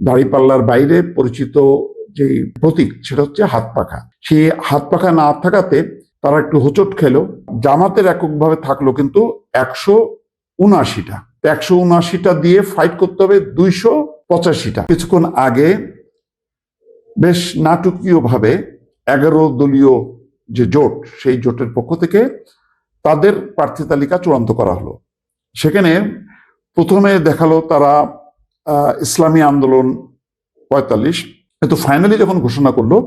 দাড়িপাল্লার বাইরে পরিচিত যে প্রতীক সেটা হচ্ছে হাত পাখা। সেই হাত পাখা না থাকাতে তারা একটু হোঁচট খেলো। জামাতের এককভাবে থাকলো কিন্তু 179টা। 179টা দিয়ে ফাইট করতে হবে 285টা। কিছুক্ষণ আগে বেশ নাটকীয় ভাবে 11 দলীয় যে জোট, সেই জোটের পক্ষ থেকে তাদের প্রার্থী তালিকা চূড়ান্ত করা হলো। সেখানে প্রথমে দেখালো তারা ইসলামী আন্দোলন 45, কিন্তু ফাইনালি যখন ঘোষণা করলো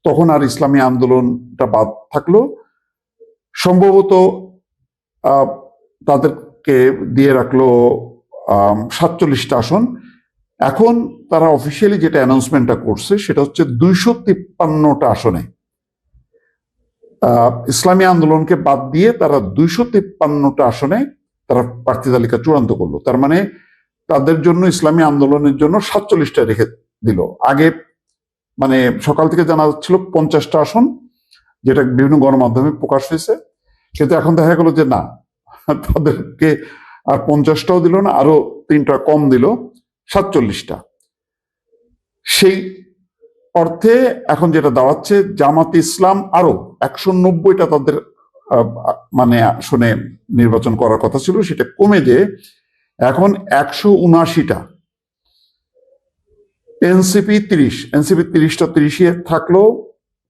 তখন আর ইসলামী আন্দোলনটা বাদ থাকলো। সম্ভবত তাদেরকে দিয়ে রাখলো 47টা আসন। এখন তারা অফিসিয়ালি যেটা অ্যানাউন্সমেন্টটা করছে সেটা হচ্ছে 253টা আসনে ইসলামী আন্দোলনকে বাদ দিয়ে তারা 253টা আসনে তারা প্রার্থী তালিকা চূড়ান্ত করলো। তার মানে তাদের জন্য ইসলামী আন্দোলনের জন্য 47টা রেখে দিল। আগে মানে সকাল থেকে জানা যাচ্ছিল 50টা আসন, যেটা বিভিন্ন গণমাধ্যমে প্রকাশ হয়েছে, কিন্তু এখন দেখা গেল যে না, তাদেরকে আর 50টাও দিল না, আরো 3টা কম দিল, 47টা। সেই অর্থে এখন যেটা দাঁড়াচ্ছে, জামাতে ইসলাম আরো 190টা তাদের মানে আসনে নির্বাচন করার কথা ছিল, সেটা কমে যে এখন 179টা। এনসিপি 30টা 30-এ থাকলো।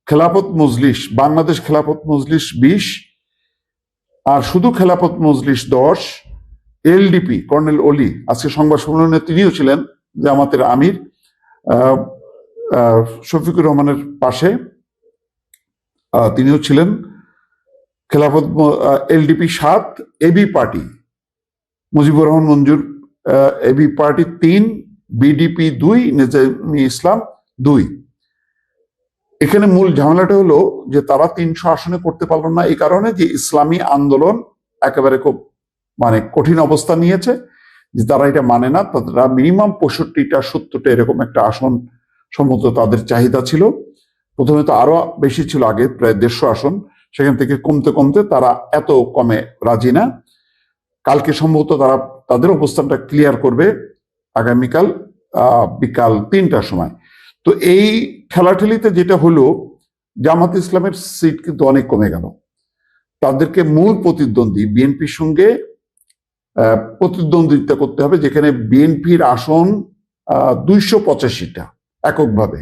খেলাফত মজলিস, বাংলাদেশ খেলাফত মজলিস 20, আর শুধু খেলাফত মজলিস 10। এলডিপি কর্নেল অলি আজকে সংবাদ সম্মেলনে তিনিও ছিলেন, জামাতের আমির শফিকুর রহমানের পাশে তিনিও ছিলেন। Khelafat LDP 7, AB party Mujibur Rahman Manjur AB party 3, BDP 2, Nizami Islam 2। এখানে মূল ঝামেলাটা হলো যে তারা 300 আসনে করতে পারলো না, এই কারণে যে ইসলামী আন্দোলন একেবারে খুব মানে কঠিন অবস্থা নিয়েছে, যে তারা এটা মানে না। তারা মিনিমাম 65টা 70টা এরকম একটা আসন সম্ভবত তাদের চাহিদা ছিল। প্রথমে তো আরো বেশি ছিল, আগে প্রায় 150 আসন, সেখান থেকে কমতে কমতে তারা এত কমে রাজি না। কালকে সম্ভবত তারা তাদের অবস্থানটা ক্লিয়ার করবে আগামীকাল বিকাল 3টার সময়। তো এই ঠেলাঠেলিতে যেটা হলো, জামাত ইসলামের সিট কিন্তু অনেক কমে গেল। তাদেরকে মূল প্রতিদ্বন্দ্বী বিএনপির সঙ্গে প্রতিদ্বন্দ্বিতা করতে হবে, যেখানে বিএনপির আসন 285টা এককভাবে,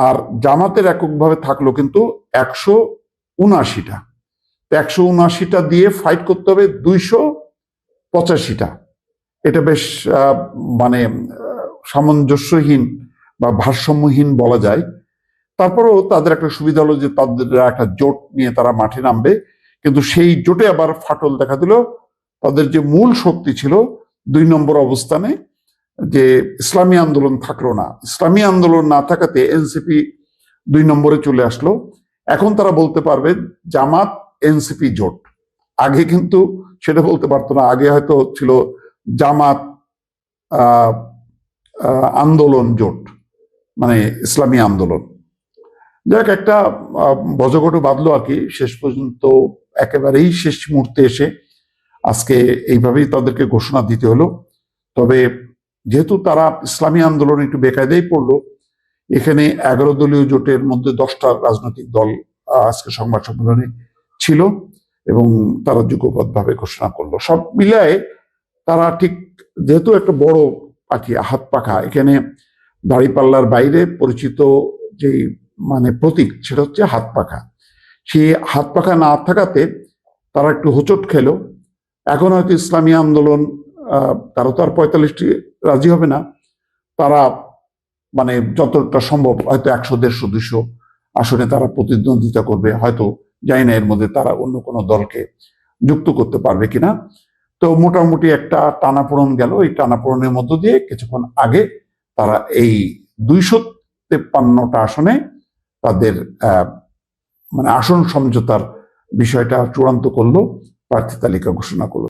আর জামাতের এককভাবে থাকলো কিন্তু 179টা। 179টা দিয়ে ফাইট করতে হবে 285টা। এটা বেশ মানে সামঞ্জস্যহীন বা ভারসাম্যহীন বলা যায়। তারপরেও তাদের একটা সুবিধা হলো যে তাদের একটা জোট নিয়ে তারা মাঠে নামবে, কিন্তু সেই জোটে আবার ফাটল দেখা দিল। তাদের যে মূল শক্তি ছিল 2 নম্বর অবস্থানে, যে ইসলামী আন্দোলন থাকলো না। ইসলামী আন্দোলন না থাকাতে এনসিপি 2 নম্বরে চলে আসলো। এখন তারা বলতে পারবে জামাত এনসিপি জোট। আগে কিন্তু সেটা বলতে পারতো না। আগে হয়তো ছিল জামাত আন্দোলন জোট, মানে ইসলামী আন্দোলন। যাক, একটা বজগট বাঁধলো আর কি শেষ পর্যন্ত। একেবারেই শেষ মুহূর্তে এসে আজকে এইভাবেই তাদেরকে ঘোষণা দিতে হলো। তবে যেহেতু তারা ইসলামী আন্দোলন একটু বেকায়দায় পড়লো, এখানে 11 দলীয় জোটের মধ্যে 10টা রাজনৈতিক দল আজকে সংবাদ সম্মেলনে ছিল এবং তারা যুগপৎভাবে ঘোষণা করলো। সব মিলায় তারা ঠিক, যেহেতু একটা বড় পাখি হাত পাখা, এখানে দাড়িপাল্লার বাইরে পরিচিত যে মানে প্রতীক সেটা হচ্ছে হাত পাখা। সেই হাত পাখা না থাকাতে তারা একটু হোঁচট খেলো। এখন হয়তো ইসলামী আন্দোলন তারা তো আর 45টি রাজি হবে না। তারা মানে যতটা সম্ভব হয়তো 100, 150, 200 আসনে তারা প্রতিদ্বন্দ্বিতা করবে। হয়তো জানি না এর মধ্যে তারা অন্য কোনো দলকে যুক্ত করতে পারবে কিনা। তো মোটামুটি একটা টানাপোড়েন গেল। এই টানাপোড়েনের মধ্য দিয়ে কিছুক্ষণ আগে তারা এই 253টা আসনে তাদের মানে আসন সমঝোতার বিষয়টা চূড়ান্ত করলো, প্রার্থী তালিকা ঘোষণা করলো।